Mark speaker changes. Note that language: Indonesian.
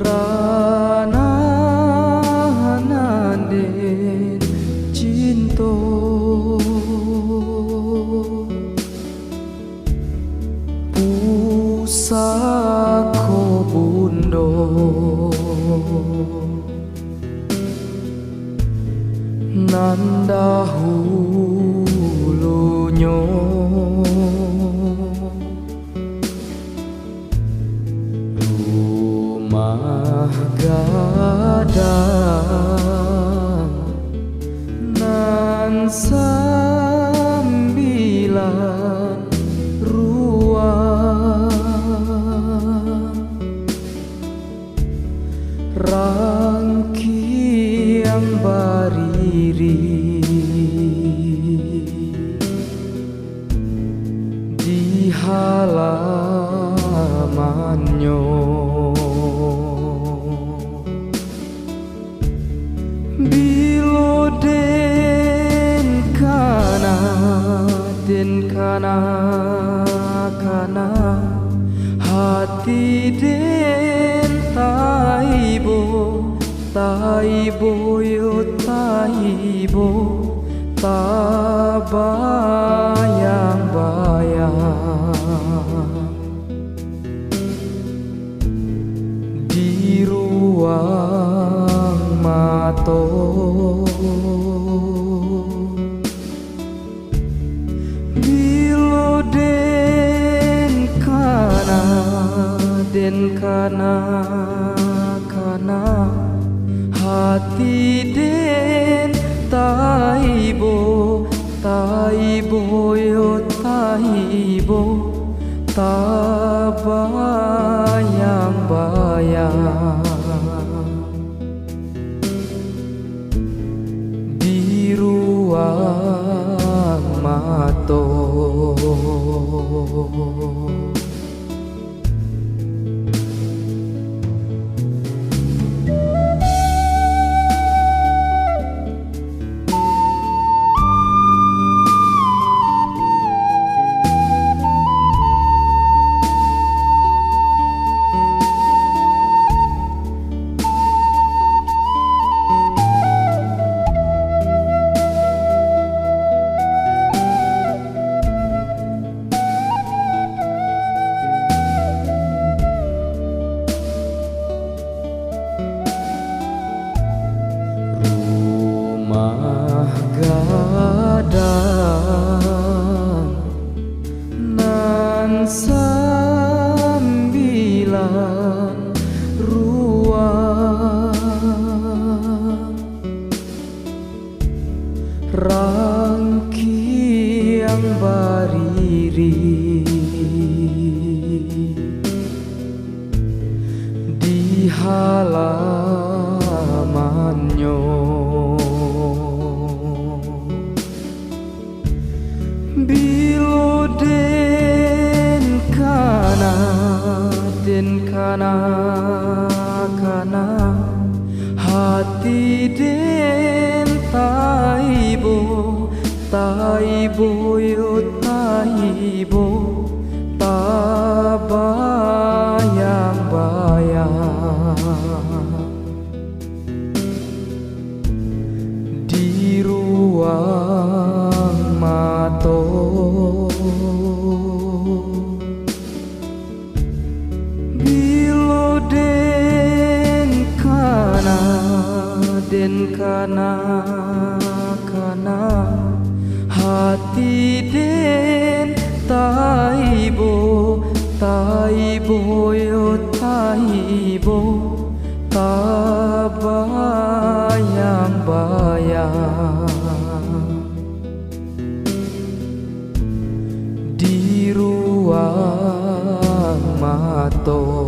Speaker 1: Rana Nanden Cinto Pusako Bundo Nanda Hulunyo Rumah gadang nan sambilan ruang rangkiang bariri di halamannya Bilo den kana hati den taibo yo taibo tabayang di ruang mato Bilo den kana hati den taibo yo taibo tabayang di ruang mato Rumah gadang nan sambilan ruang rangkiang bariri di halamannya Bilo den kana hati den taibo yo taibo tabayang di ruang mato Bilo den kana den kana hati den taibo yo taibo bayang di ruang mato